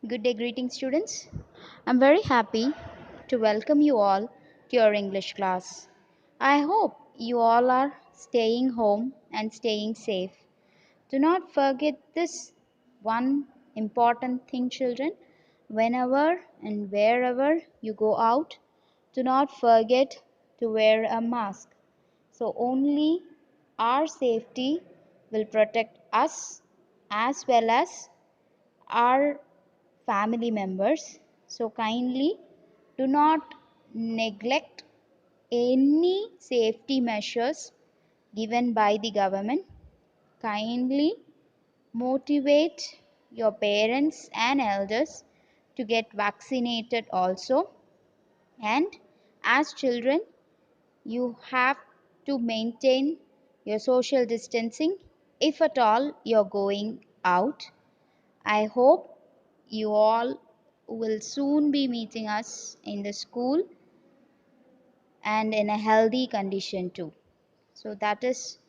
Good day, greeting students. I'm very happy to welcome you all to your English class. I hope you all are staying home and staying safe. Do not forget this one important thing, children. Whenever and wherever you go out, do not forget to wear a mask. So, only our safety will protect us as well as our family members. So kindly do not neglect any safety measures given by the government. Kindly motivate your parents and elders to get vaccinated also. And as children, you have to maintain your social distancing if at all you're going out. I hope you all will soon be meeting us in the school and in a healthy condition too. So, that is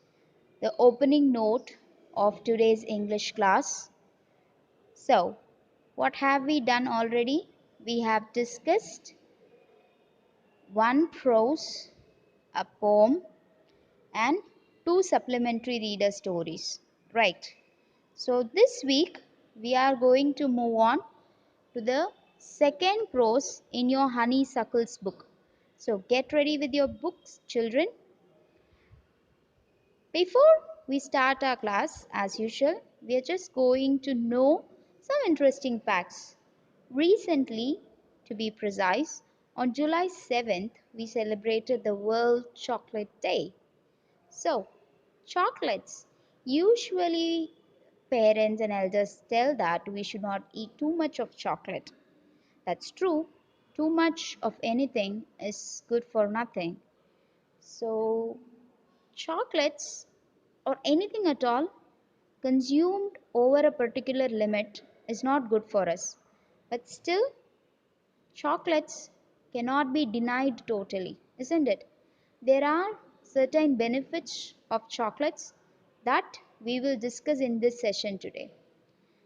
the opening note of today's English class. So, what have we done already? We have discussed one prose, a poem, and two supplementary reader stories. Right. So, this week we are going to move on to the second prose in your honeysuckles book. So get ready with your books, children. Before we start our class, as usual, we are just going to know some interesting facts. Recently, to be precise, on July 7th, we celebrated the World Chocolate Day. So, chocolates. Usually, parents and elders tell that we should not eat too much of chocolate. That's true. Too much of anything is good for nothing. So, chocolates or anything at all consumed over a particular limit is not good for us. But still, chocolates cannot be denied totally, isn't it? There are certain benefits of chocolates that we will discuss in this session today.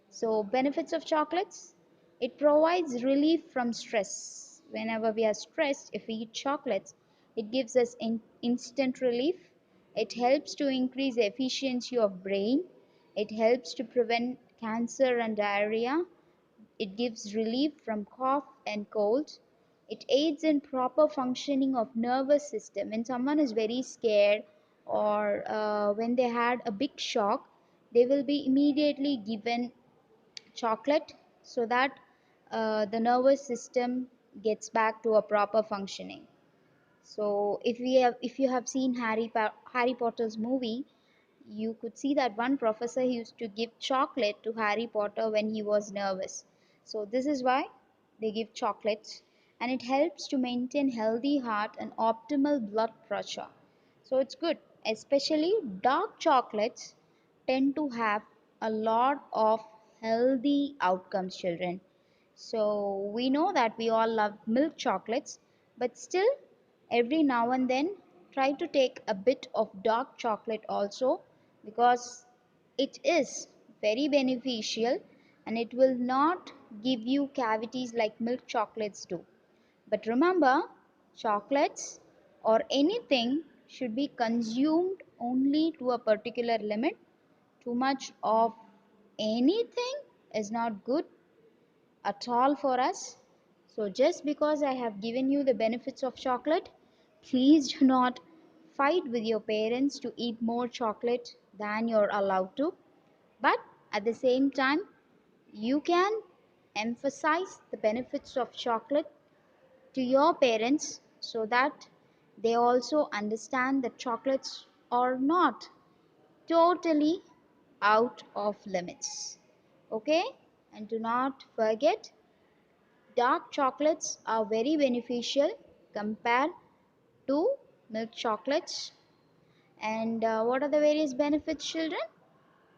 So, benefits of chocolates, it provides relief from stress. Whenever we are stressed, if we eat chocolates, it gives us instant relief. It helps to increase the efficiency of brain. It helps to prevent cancer and diarrhea. It gives relief from cough and cold. It aids in proper functioning of nervous system. When someone is very scared or when they had a big shock, they will be immediately given chocolate so that the nervous system gets back to a proper functioning. So if you have seen Harry Potter's movie, you could see that one professor used to give chocolate to Harry Potter when he was nervous. So this is why they give chocolates, and it helps to maintain healthy heart and optimal blood pressure. So it's good, especially dark chocolates tend to have a lot of healthy outcomes, children. So we know that we all love milk chocolates, but still, every now and then, try to take a bit of dark chocolate also, because it is very beneficial and it will not give you cavities like milk chocolates do. But remember, chocolates or anything should be consumed only to a particular limit. Too much of anything is not good at all for us. So, just because I have given you the benefits of chocolate, please do not fight with your parents to eat more chocolate than you're allowed to. But at the same time, you can emphasize the benefits of chocolate to your parents so that they also understand that chocolates are not totally out of limits. Okay? And do not forget, dark chocolates are very beneficial compared to milk chocolates. And what are the various benefits, children?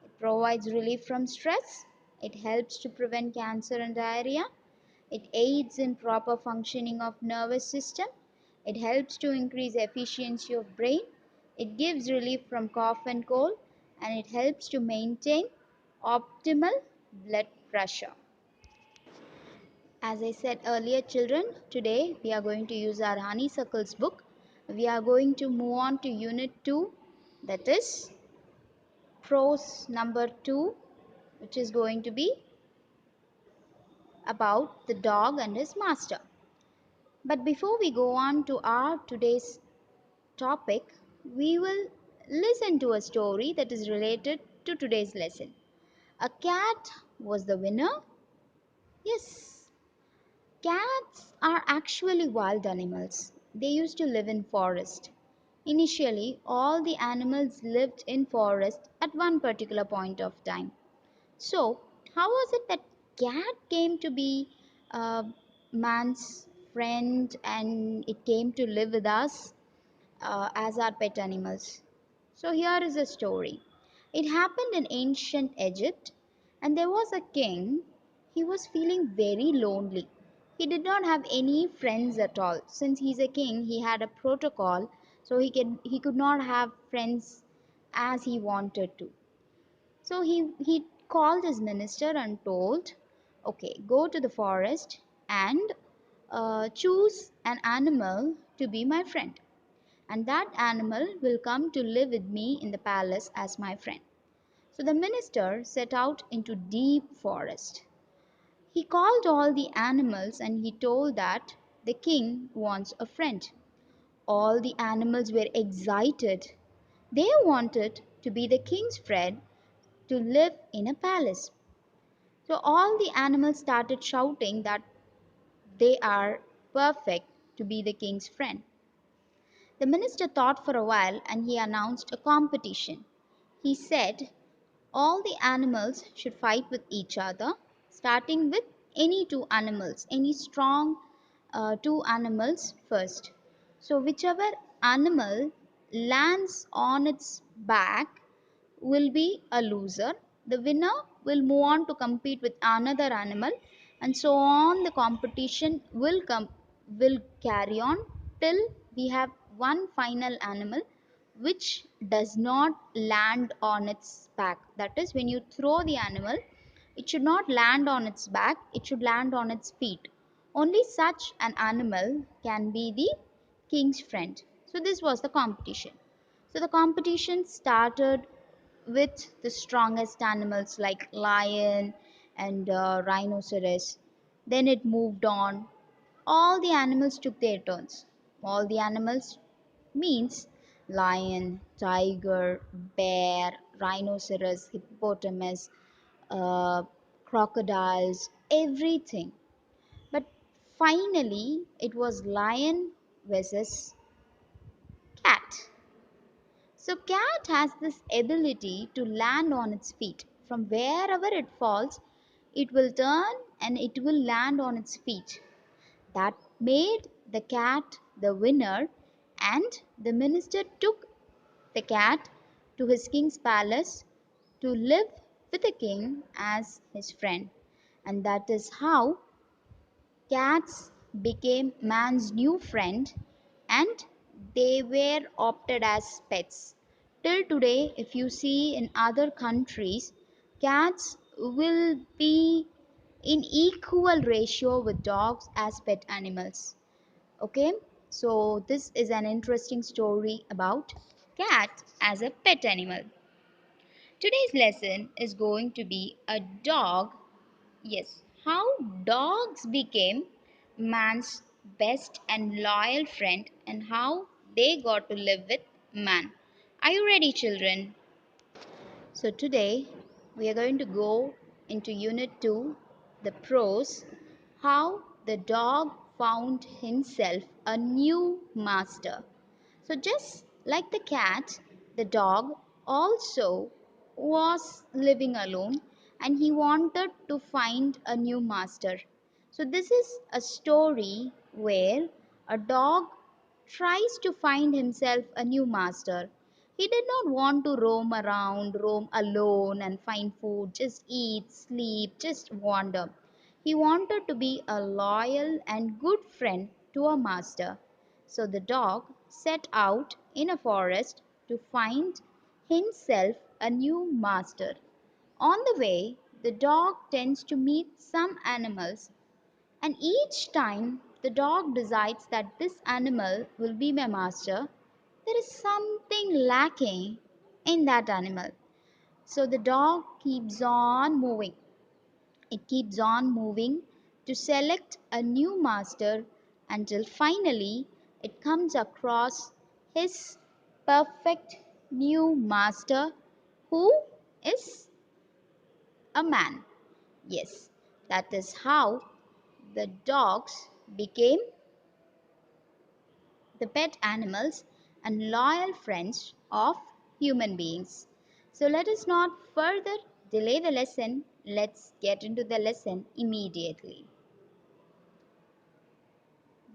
It provides relief from stress. It helps to prevent cancer and diarrhea. It aids in proper functioning of nervous system. It helps to increase efficiency of brain. It gives relief from cough and cold, and it helps to maintain optimal blood pressure. As I said earlier, children, today we are going to use our honeysuckles book. We are going to move on to unit 2, that is prose number 2, which is going to be about the dog and his master. But before we go on to our today's topic, we will listen to a story that is related to today's lesson. A cat was the winner. Yes, cats are actually wild animals. They used to live in forest. Initially, all the animals lived in forest at one particular point of time. So, how was it that cat came to be man's friend and it came to live with us as our pet animals? So, here is a story. It happened in ancient Egypt, and there was a king. He was feeling very lonely. He did not have any friends at all. Since he's a king, he had a protocol, so he could not have friends as he wanted to. So he called his minister and told, okay, go to the forest and choose an animal to be my friend. And that animal will come to live with me in the palace as my friend. So the minister set out into deep forest. He called all the animals and he told that the king wants a friend. All the animals were excited. They wanted to be the king's friend to live in a palace. So all the animals started shouting that they are perfect to be the king's friend. The minister thought for a while and he announced a competition. He said all the animals should fight with each other, starting with any two animals, any strong two animals first. So, whichever animal lands on its back will be a loser. The winner will move on to compete with another animal, and so on. The competition will carry on till we have one final animal which does not land on its back. That is, when you throw the animal, it should not land on its back, it should land on its feet. Only such an animal can be the king's friend. So, this was the competition. So, the competition started with the strongest animals like lion and rhinoceros. Then it moved on. All the animals took their turns. All the animals means lion, tiger, bear, rhinoceros, hippopotamus, uh, crocodiles, everything. But finally, it was lion versus cat. So, cat has this ability to land on its feet. From wherever it falls, it will turn and it will land on its feet. That made the cat the winner, and the minister took the cat to his king's palace to live with the king as his friend. And that is how cats became man's new friend and they were opted as pets. Till today, if you see in other countries, cats will be in equal ratio with dogs as pet animals. Okay, so this is an interesting story about cat as a pet animal. Today's lesson is going to be a dog. Yes, how dogs became man's best and loyal friend and how they got to live with man. Are you ready, children? So, today we are going to go into Unit 2, the prose, how the dog found himself a new master. So, just like the cat, the dog also was living alone and he wanted to find a new master. So, this is a story where a dog tries to find himself a new master. He did not want to roam around, roam alone and find food, just eat, sleep, just wander. He wanted to be a loyal and good friend to a master. So the dog set out in a forest to find himself a new master. On the way, the dog tends to meet some animals And each time the dog decides that this animal will be my master, there is something lacking in that animal. So the dog keeps on moving. It keeps on moving to select a new master until finally it comes across his perfect new master, who is a man. Yes, that is how the dogs became the pet animals and loyal friends of human beings. So let us not further delay the lesson. Let's get into the lesson immediately.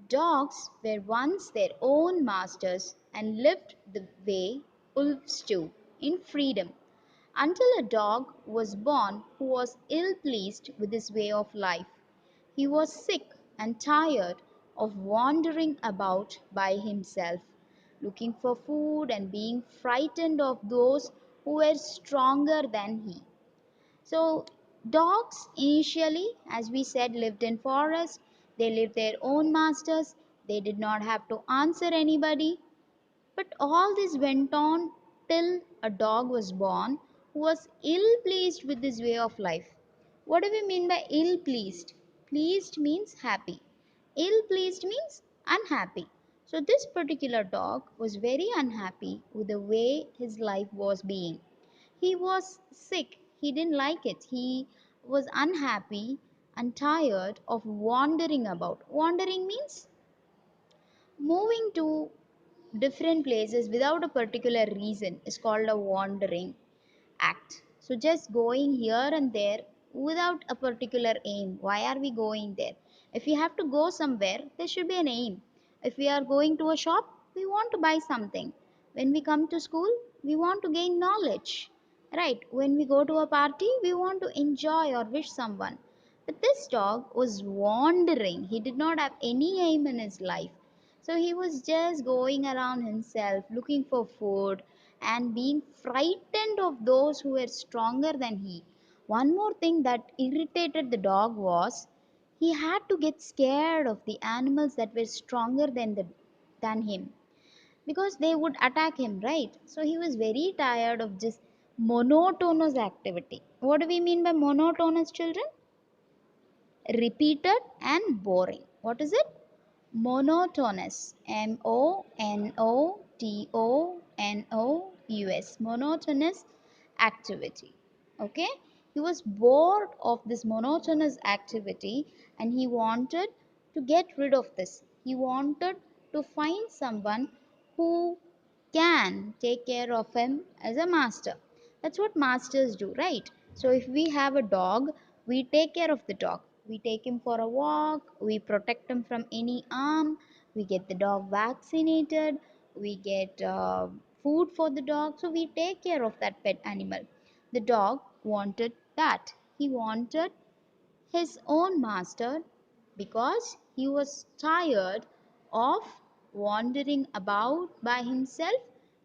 Dogs were once their own masters and lived the way wolves do, in freedom, until a dog was born who was ill pleased with his way of life. He was sick and tired of wandering about by himself, looking for food and being frightened of those who were stronger than he. So, dogs initially, as we said, lived in forests. They lived their own masters. They did not have to answer anybody. But all this went on till a dog was born who was ill pleased with his way of life. What do we mean by ill pleased? Pleased means happy. Ill pleased means unhappy. So, this particular dog was very unhappy with the way his life was being. He was sick, he didn't like it, he was unhappy and tired of wandering about. Wandering means moving to different places without a particular reason is called a wandering act. So just going here and there without a particular aim. Why are we going there? If we have to go somewhere, there should be an aim. If we are going to a shop, we want to buy something. When we come to school, we want to gain knowledge. Right? When we go to a party, we want to enjoy or wish someone. But this dog was wandering. He did not have any aim in his life. So he was just going around himself looking for food and being frightened of those who were stronger than he. One more thing that irritated the dog was he had to get scared of the animals that were stronger than him, because they would attack him, right? So he was very tired of just monotonous activity. What do we mean by monotonous, children? Repeated and boring. What is it? Monotonous. Monotonous. Monotonous activity. Okay? He was bored of this monotonous activity and he wanted to get rid of this. He wanted to find someone who can take care of him as a master. That's what masters do, right? So if we have a dog, we take care of the dog. We take him for a walk, we protect him from any harm, we get the dog vaccinated, we get food for the dog. So we take care of that pet animal. The dog wanted that. He wanted his own master because he was tired of wandering about by himself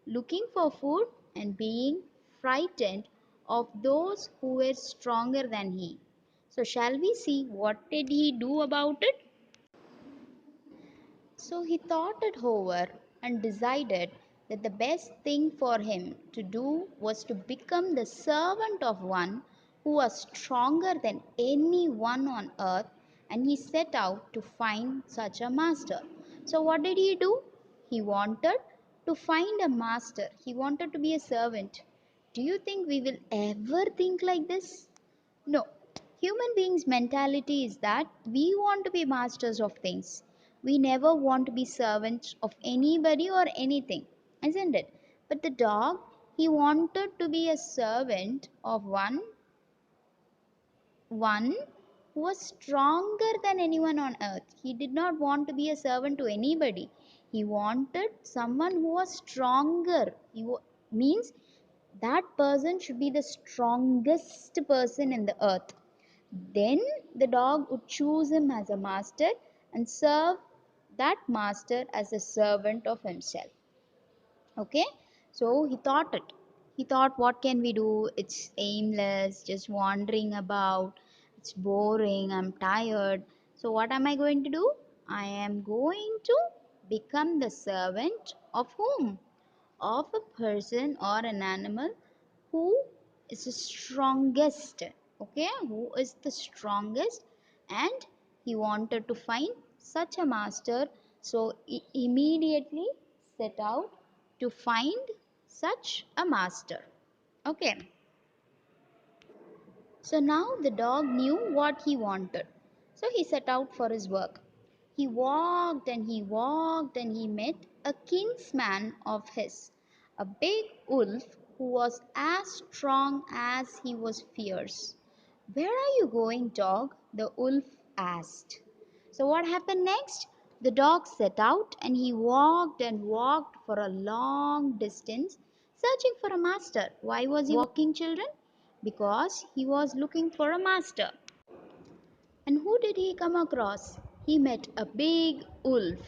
looking for food and being frightened of those who were stronger than he. So shall we see what did he do about it? So he thought it over and decided that the best thing for him to do was to become the servant of one who was stronger than anyone on earth, and he set out to find such a master. So, what did he do? He wanted to find a master, he wanted to be a servant. Do you think we will ever think like this? No. Human beings' mentality is that we want to be masters of things. We never want to be servants of anybody or anything, isn't it? But the dog, he wanted to be a servant of one who was stronger than anyone on earth. He did not want to be a servant to anybody. He wanted someone who was stronger. Means that person should be the strongest person in the earth. Then the dog would choose him as a master and serve that master as a servant of himself. Okay, so he thought it. He thought, what can we do? It's aimless, just wandering about. It's boring. I'm tired. So what am I going to do? I am going to become the servant of whom? Of a person or an animal who is the strongest. Okay, who is the strongest, and he wanted to find such a master, so he immediately set out to find such a master. Okay, so now the dog knew what he wanted. So he set out for his work. He walked and he walked and he met a kinsman of his, a big wolf who was as strong as he was fierce. "Where are you going, dog?" the wolf asked. So what happened next? The dog set out and he walked and walked for a long distance, searching for a master. Why was he walking, children? Because he was looking for a master. And who did he come across? He met a big wolf,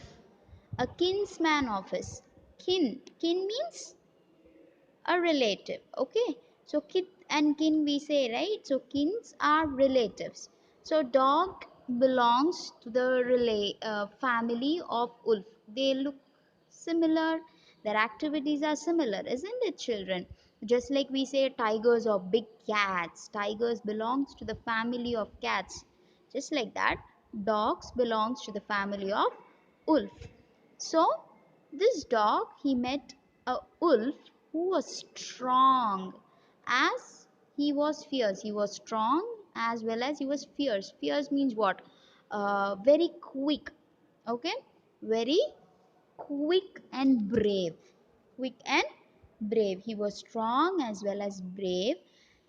a kinsman of his. Kin means a relative. Okay, so kith and kin we say, right? So kins are relatives. So dog belongs to the family of wolf. They look similar, their activities are similar, isn't it, children? Just like we say tigers or big cats, tigers belongs to the family of cats. Just like that, dogs belongs to the family of wolf. So this dog, he met a wolf who was strong as he was fierce. He was strong as well as he was fierce. Fierce means what? Very quick. Okay, very quick and brave. Quick and brave. He was strong as well as brave.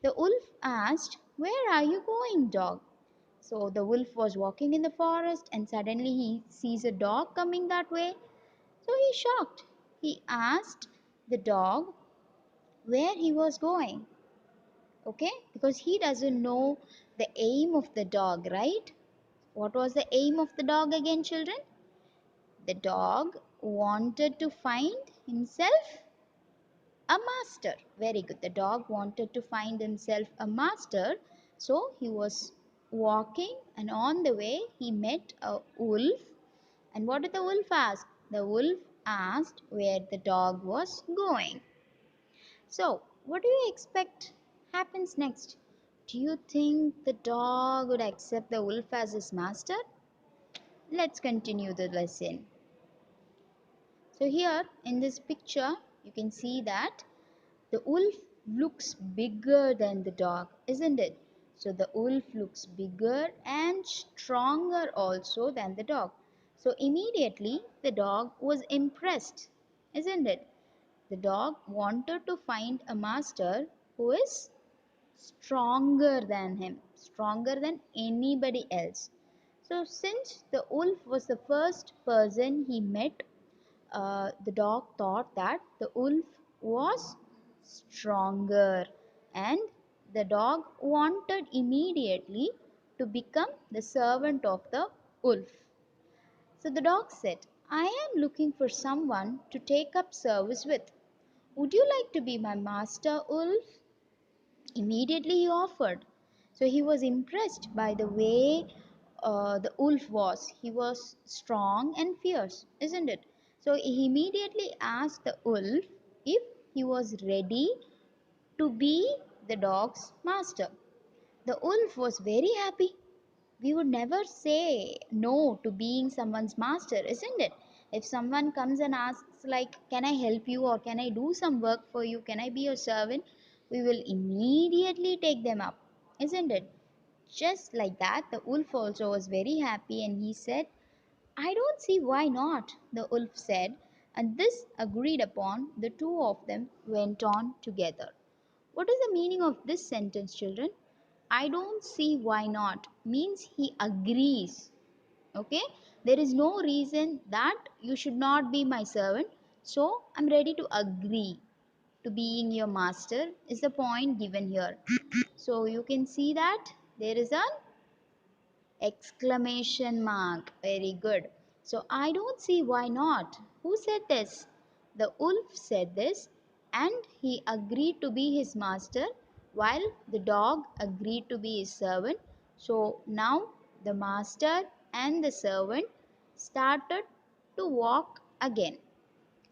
The wolf asked, "Where are you going, dog?" So the wolf was walking in the forest and suddenly he sees a dog coming that way. So he shocked. He asked the dog where he was going. Okay, because he doesn't know the aim of the dog, right? What was the aim of the dog again, children? The dog wanted to find himself a master. Very good. The dog wanted to find himself a master. So he was walking, and on the way he met a wolf. And what did the wolf ask? The wolf asked where the dog was going. So, what do you expect happens next? Do you think the dog would accept the wolf as his master? Let's continue the lesson. So, here in this picture, you can see that the wolf looks bigger than the dog, isn't it? So, the wolf looks bigger and stronger also than the dog. So, immediately the dog was impressed, isn't it? The dog wanted to find a master who is stronger than him, stronger than anybody else. So, since the wolf was the first person he met, the dog thought that the wolf was stronger, and the dog wanted immediately to become the servant of the wolf. So the dog said, "I am looking for someone to take up service with. Would you like to be my master, wolf?" Immediately he offered. So he was impressed by the way the wolf was. He was strong and fierce, isn't it? So he immediately asked the wolf if he was ready to be the dog's master. The wolf was very happy. We would never say no to being someone's master, isn't it? If someone comes and asks, like, "Can I help you?" or "Can I do some work for you? Can I be your servant?" we will immediately take them up, isn't it? Just like that, the wolf also was very happy and he said, "I don't see why not," the wolf said, and this agreed upon, the two of them went on together. What is the meaning of this sentence, children? "I don't see why not" means he agrees. Okay, there is no reason that you should not be my servant, so I'm ready to agree to being your master, is the point given here. So you can see that there is an exclamation mark. Very good. So I don't see why not. Who said this? The wolf said this, and he agreed to be his master while the dog agreed to be his servant. So now the master and the servant started to walk again.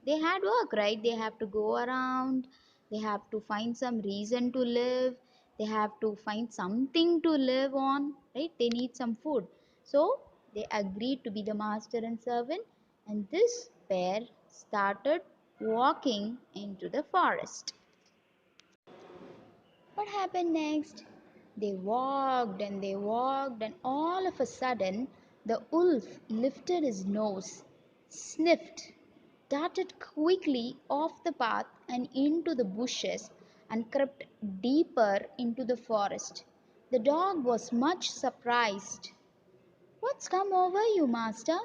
They had work, right? They have to go around, they have to find some reason to live, they have to find something to live on, right? They need some food. So they agreed to be the master and servant, and this pair started walking into the forest. What happened next? They walked, and all of a sudden, the wolf lifted his nose, sniffed, darted quickly off the path and into the bushes, and crept deeper into the forest. The dog was much surprised. "What's come over you, master?"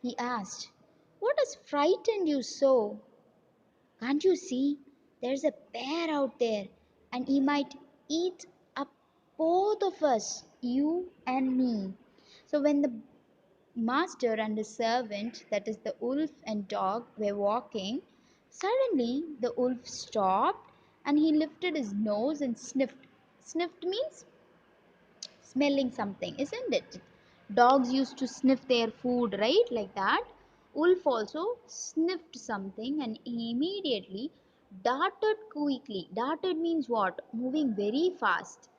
he asked. "What has frightened you so? Can't you see? There's a bear out there, and he might eat up both of us, you and me." So, when the master and the servant, that is the wolf and dog, were walking, suddenly the wolf stopped and he lifted his nose and sniffed. Sniffed means smelling something, isn't it? Dogs used to sniff their food, right? Like that. Wolf also sniffed something and he immediately darted quickly. Darted means what? Moving very fast.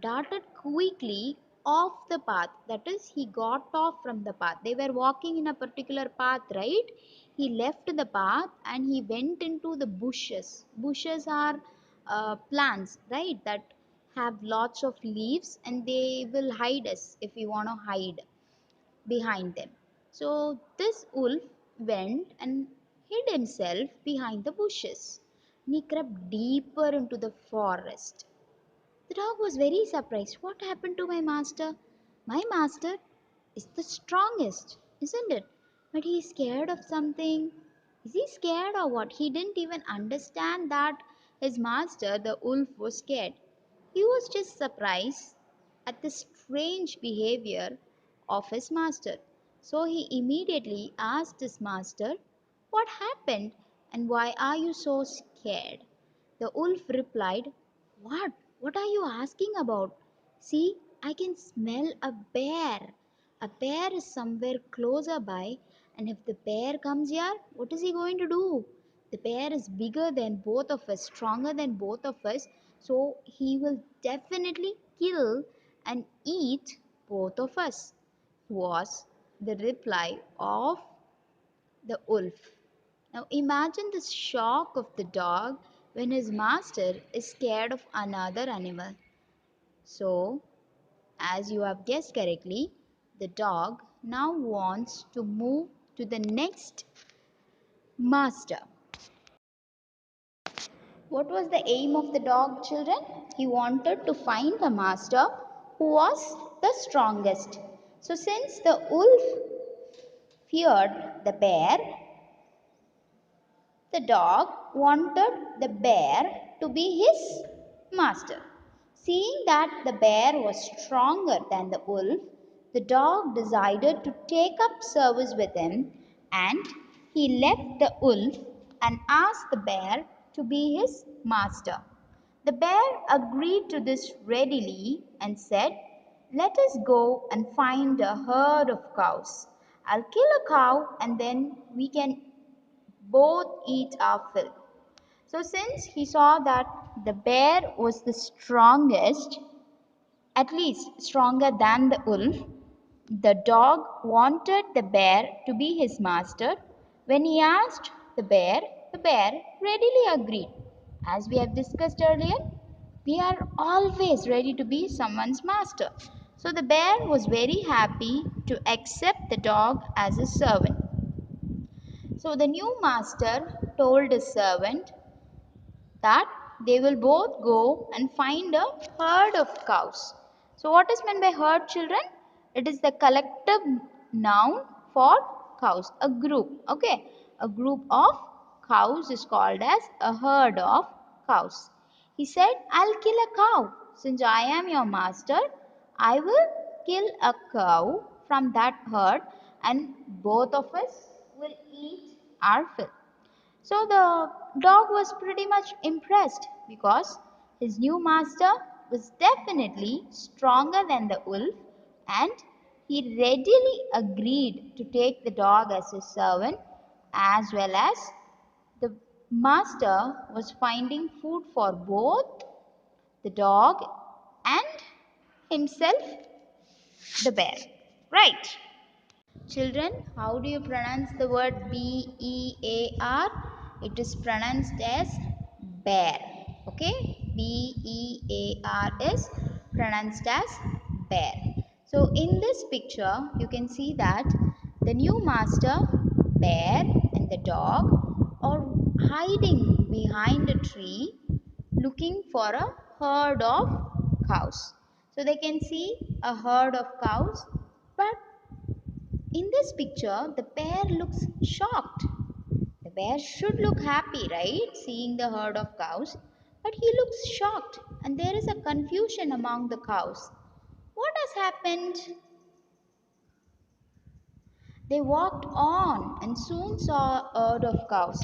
Darted quickly off the path. That is, he got off from the path. They were walking in a particular path, right? He left the path and he went into the bushes. Bushes are plants, right? That have lots of leaves and they will hide us if we want to hide behind them. So this wolf went and hid himself behind the bushes. And he crept deeper into the forest. The dog was very surprised. "What happened to my master? My master is the strongest, isn't it? But he is scared of something. Is he scared or what?" He didn't even understand that his master, the wolf, was scared. He was just surprised at the strange behavior of his master. So he immediately asked his master, "What happened and why are you so scared?" The wolf replied, "What? What are you asking about? See, I can smell a bear. A bear is somewhere closer by, and if the bear comes here, what is he going to do? The bear is bigger than both of us, stronger than both of us, so he will definitely kill and eat both of us," was the reply of the wolf. Now imagine the shock of the dog when his master is scared of another animal. So, as you have guessed correctly, the dog now wants to move to the next master. What was the aim of the dog, children? He wanted to find a master who was the strongest. So, since the wolf feared the bear, the dog wanted the bear to be his master. Seeing that the bear was stronger than the wolf, the dog decided to take up service with him, and he left the wolf and asked the bear to be his master. The bear agreed to this readily and said, "Let us go and find a herd of cows. I'll kill a cow and then we can both eat our fill." So, since he saw that the bear was the strongest, at least stronger than the wolf, the dog wanted the bear to be his master. When he asked the bear readily agreed. As we have discussed earlier, we are always ready to be someone's master. So, the bear was very happy to accept the dog as a servant. So the new master told his servant that they will both go and find a herd of cows. So what is meant by herd, children? It is the collective noun for cows, a group. Okay, a group of cows is called as a herd of cows. He said, "I'll kill a cow. Since I am your master, I will kill a cow from that herd and both of us will eat our fill." So the dog was pretty much impressed because his new master was definitely stronger than the wolf and He readily agreed to take the dog as his servant, as well as the master was finding food for both the dog and himself, the bear. Right. Children, how do you pronounce the word B-E-A-R? It is pronounced as bear. Okay? B-E-A-R is pronounced as bear. So in this picture, you can see that the new master, bear, and the dog are hiding behind a tree looking for a herd of cows. So they can see a herd of cows, but in this picture, the bear looks shocked. The bear should look happy, right? Seeing the herd of cows. But he looks shocked and there is a confusion among the cows. What has happened? They walked on and soon saw a herd of cows.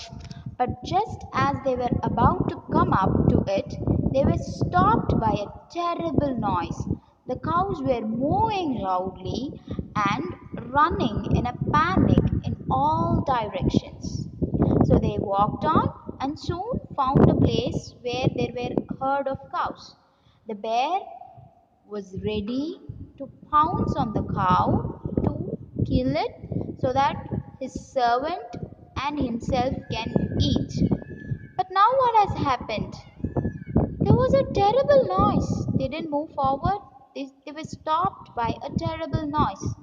But just as they were about to come up to it, they were stopped by a terrible noise. The cows were mooing loudly and running in a panic in all directions. So they walked on and soon found a place where there were a herd of cows. The bear was ready to pounce on the cow to kill it so that his servant and himself can eat. But now what has happened? There was a terrible noise. They didn't move forward. They were stopped by a terrible noise.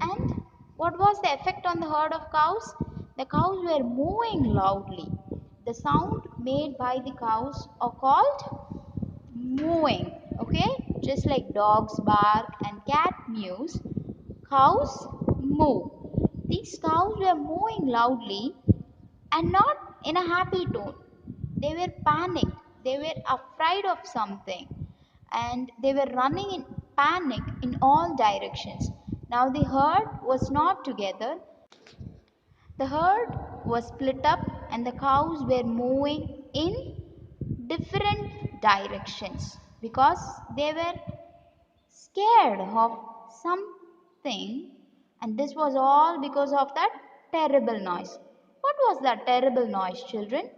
And what was the effect on the herd of cows? The cows were mooing loudly. The sound made by the cows are called mooing. Okay, just like dogs bark and cat mews, cows moo. These cows were mooing loudly and not in a happy tone. They were panicked, they were afraid of something, and they were running in panic in all directions. Now the herd was not together. The herd was split up and the cows were moving in different directions because they were scared of something, and this was all because of that terrible noise. What was that terrible noise, children?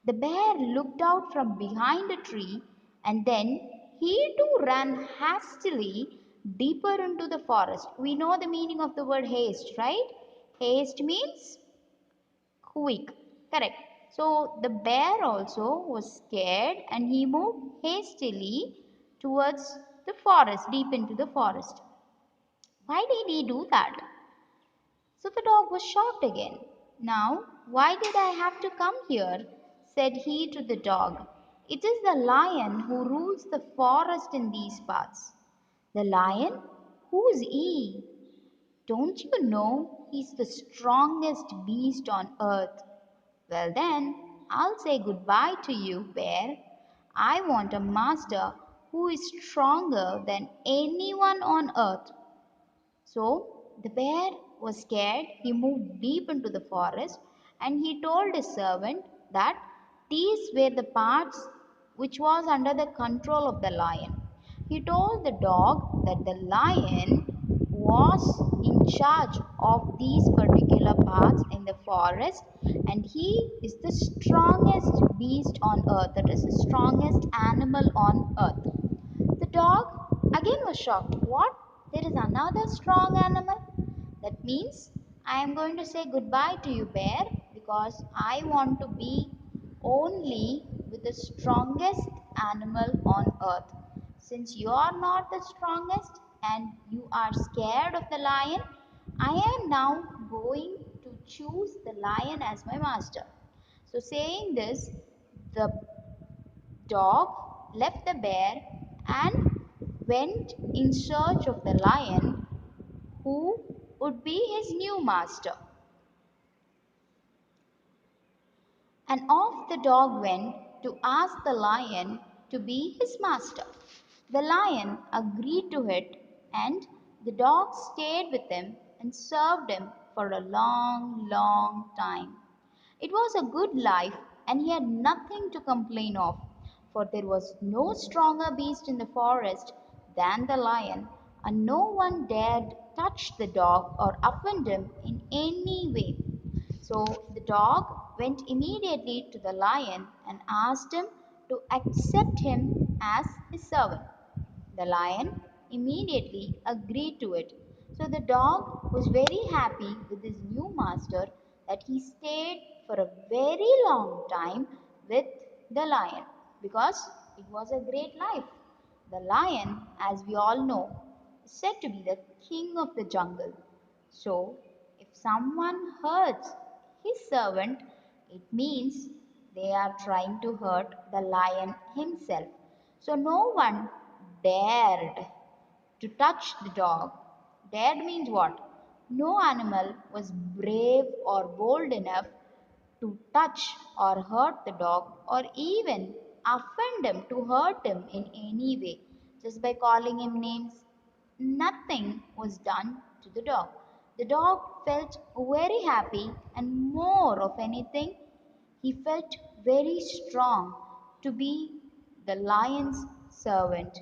The bear looked out from behind a tree and then he too ran hastily deeper into the forest. We know the meaning of the word haste, right? Haste means quick. Correct. So the bear also was scared and he moved hastily towards the forest, deep into the forest. Why did he do that? So the dog was shocked again. Now, why did I have to come here? Said he to the dog. It is the lion who rules the forest in these parts. The lion? Who's he? Don't you know he's the strongest beast on earth? Well then, I'll say goodbye to you, bear. I want a master who is stronger than anyone on earth. So the bear was scared. He moved deep into the forest and he told his servant that these were the parts which was under the control of the lion. He told the dog that the lion was in charge of these particular parts in the forest and he is the strongest beast on earth, that is the strongest animal on earth. The dog again was shocked. What? There is another strong animal? That means I am going to say goodbye to you, bear, because I want to be only with the strongest animal on earth. Since you are not the strongest and you are scared of the lion, I am now going to choose the lion as my master. So, saying this, the dog left the bear and went in search of the lion who would be his new master. And off the dog went to ask the lion to be his master. The lion agreed to it, and the dog stayed with him and served him for a long, long time. It was a good life, and he had nothing to complain of, for there was no stronger beast in the forest than the lion, and no one dared touch the dog or offend him in any way. So the dog went immediately to the lion and asked him to accept him as his servant. The lion immediately agreed to it. So the dog was very happy with his new master that he stayed for a very long time with the lion because it was a great life. The lion, as we all know, is said to be the king of the jungle. So, if someone hurts his servant, it means they are trying to hurt the lion himself. So, no one dared to touch the dog. Dared means what? No animal was brave or bold enough to touch or hurt the dog or even offend him to hurt him in any way just by calling him names. Nothing was done to the dog. The dog felt very happy, and more of anything, he felt very strong to be the lion's servant.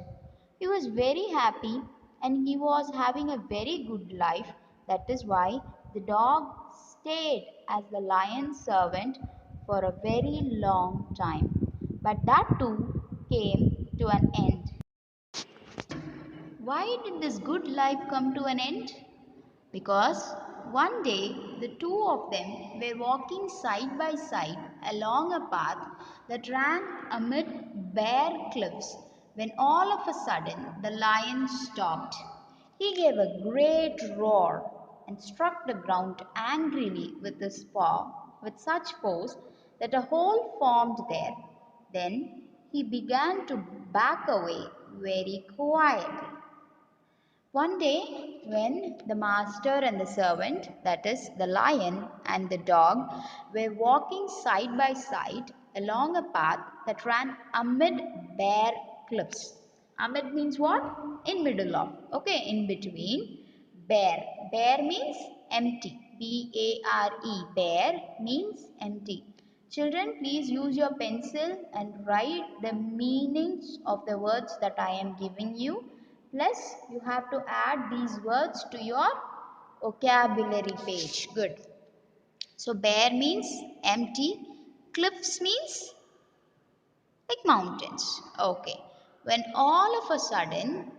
He was very happy and he was having a very good life. That is why the dog stayed as the lion's servant for a very long time. But that too came to an end. Why did this good life come to an end? Because one day the two of them were walking side by side along a path that ran amid bare cliffs when all of a sudden the lion stopped. He gave a great roar and struck the ground angrily with his paw with such force that a hole formed there. Then he began to back away very quietly. One day, when the master and the servant, that is, the lion and the dog, were walking side by side along a path that ran amid bare cliffs. Amid means what? In middle of. Okay, in between. Bare. Bare means empty. B-A-R-E. Bare means empty. Children, please use your pencil and write the meanings of the words that I am giving you. Plus, you have to add these words to your vocabulary page. Good. So, bare means empty. Cliffs means like mountains. Okay. When all of a sudden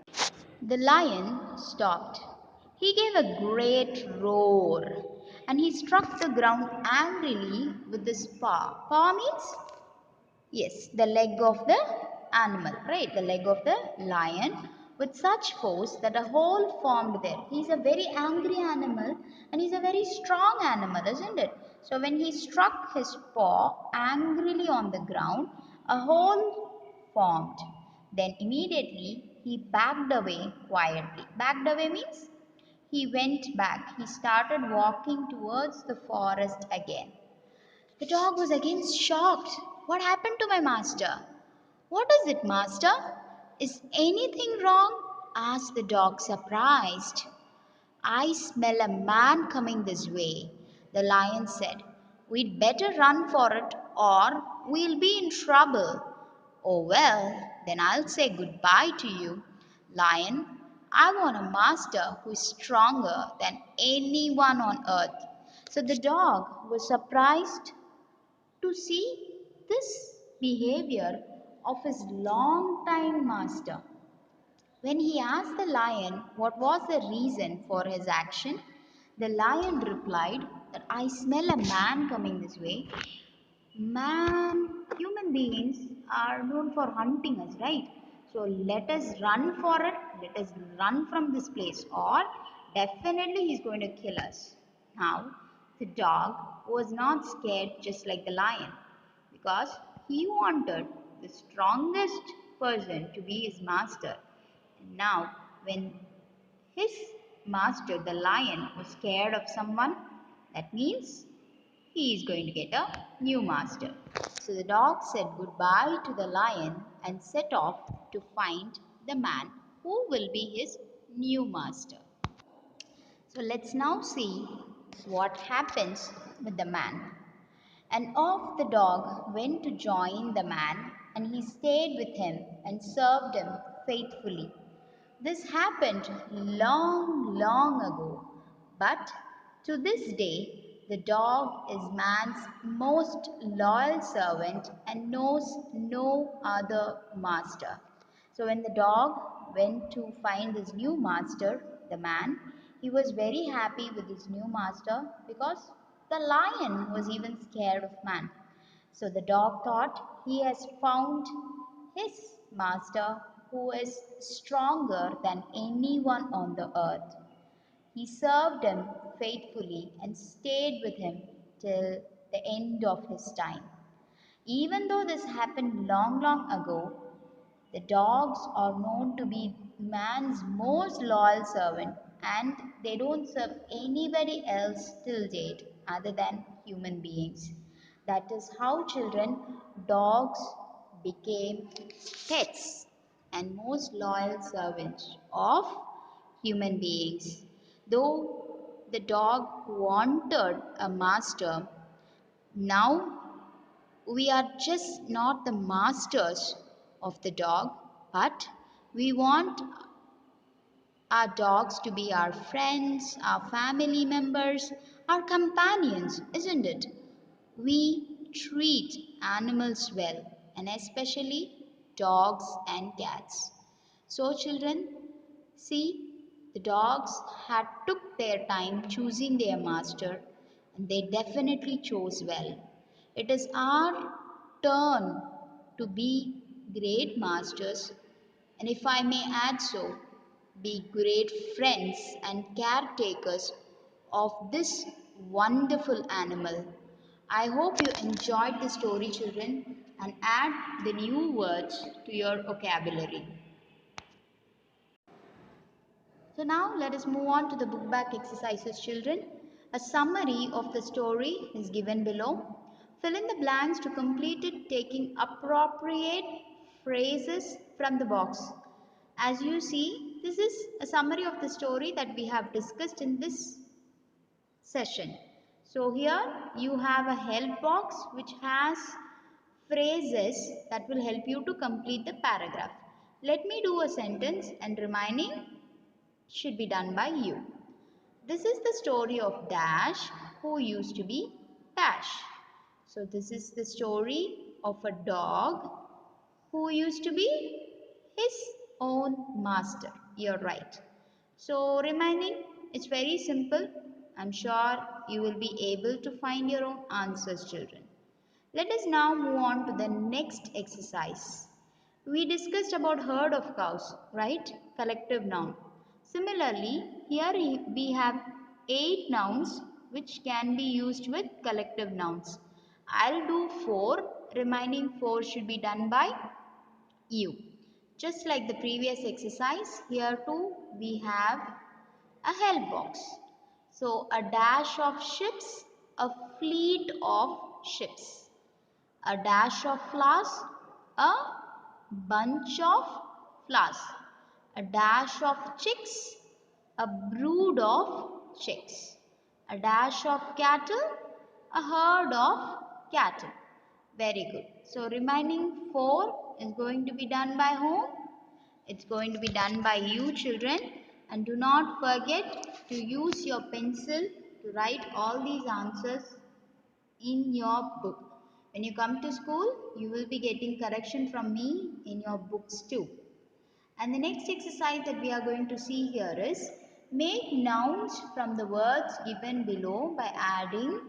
the lion stopped. He gave a great roar and he struck the ground angrily with his paw. Paw means yes, the leg of the animal, right? The leg of the lion with such force that a hole formed there. He's a very angry animal and he's a very strong animal, isn't it? So when he struck his paw angrily on the ground, a hole formed. Then immediately he backed away quietly. Backed away means he went back. He started walking towards the forest again. The dog was again shocked. What happened to my master? What is it, master? Is anything wrong? Asked the dog, surprised. I smell a man coming this way, the lion said. We'd better run for it or we'll be in trouble. Oh, well, then I'll say goodbye to you. Lion, I want a master who is stronger than anyone on earth. So the dog was surprised to see this behavior of his long-time master. When he asked the lion what was the reason for his action, the lion replied that I smell a man coming this way. Man, human beings are known for hunting us, right? So let us run for it. Let us run from this place, or definitely he's going to kill us. Now, the dog was not scared just like the lion because he wanted the strongest person to be his master. And now, when his master, the lion, was scared of someone, that means he is going to get a new master. So the dog said goodbye to the lion and set off to find the man who will be his new master. So let's now see what happens with the man. And off the dog went to join the man, and he stayed with him and served him faithfully. This happened long, long ago, but to this day, the dog is man's most loyal servant and knows no other master. So, when the dog went to find his new master, the man, he was very happy with his new master because the lion was even scared of man. So the dog thought he has found his master who is stronger than anyone on the earth. He served him faithfully and stayed with him till the end of his time. Even though this happened long, long ago, the dogs are known to be man's most loyal servant and they don't serve anybody else till date other than human beings. That is how children, dogs became pets and most loyal servants of human beings. Though the dog wanted a master, now we are just not the masters of the dog, but we want our dogs to be our friends, our family members, our companions, isn't it? We treat animals well, and especially dogs and cats. So, children, see, the dogs had took their time choosing their master, and they definitely chose well. It is our turn to be great masters, and if I may add so, be great friends and caretakers of this wonderful animal. I hope you enjoyed the story, children, and add the new words to your vocabulary. So now let us move on to the book back exercises, children. A summary of the story is given below. Fill in the blanks to complete it taking appropriate phrases from the box. As you see, this is a summary of the story that we have discussed in this session. So here you have a help box which has phrases that will help you to complete the paragraph. Let me do a sentence and remaining should be done by you. This is the story of Dash who used to be Dash. So this is the story of a dog who used to be his own master. You're right. So remaining, it's very simple. I'm sure you will be able to find your own answers, children. Let us now move on to the next exercise. We discussed about herd of cows, right? Collective noun. Similarly, here we have 8 nouns which can be used with collective nouns. I'll do 4, remaining 4 should be done by you. Just like the previous exercise, here too we have a help box. So a dash of ships, a fleet of ships. A dash of flowers, a bunch of flowers. A dash of chicks, a brood of chicks. A dash of cattle, a herd of cattle. Very good. So remaining 4 is going to be done by whom? It's going to be done by you, children. And do not forget to use your pencil to write all these answers in your book. When you come to school, you will be getting correction from me in your books too. And the next exercise that we are going to see here is make nouns from the words given below by adding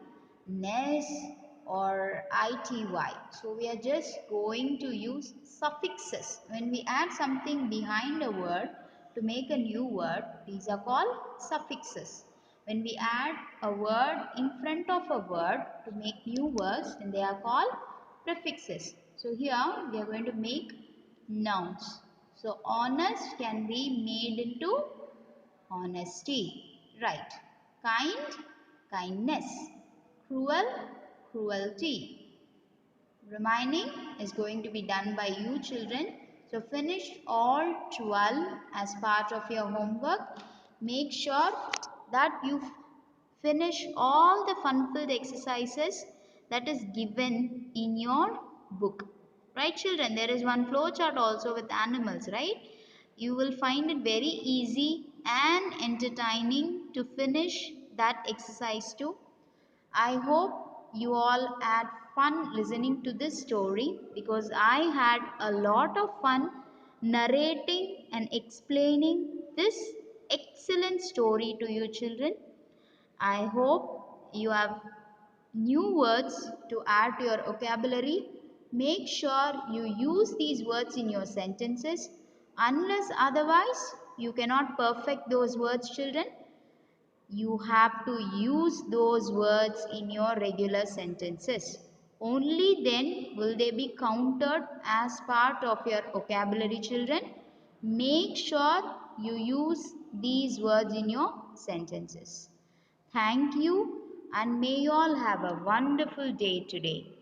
ness or ity. So we are just going to use suffixes. When we add something behind a word to make a new word, these are called suffixes. When we add a word in front of a word to make new words, then they are called prefixes. So here we are going to make nouns. So honest can be made into honesty, right? Kind, kindness. Cruel, cruelty. Remaining is going to be done by you, children. So finish all 12 as part of your homework. Make sure that you finish all the fun-filled exercises that is given in your book. Right, children? There is one flow chart also with animals, right? You will find it very easy and entertaining to finish that exercise too. I hope you all had fun listening to this story because I had a lot of fun narrating and explaining this excellent story to you children. I hope you have new words to add to your vocabulary. Make sure you use these words in your sentences. Unless otherwise, you cannot perfect those words, children. You have to use those words in your regular sentences. Only then will they be counted as part of your vocabulary, children. Make sure you use these words in your sentences. Thank you and may you all have a wonderful day today.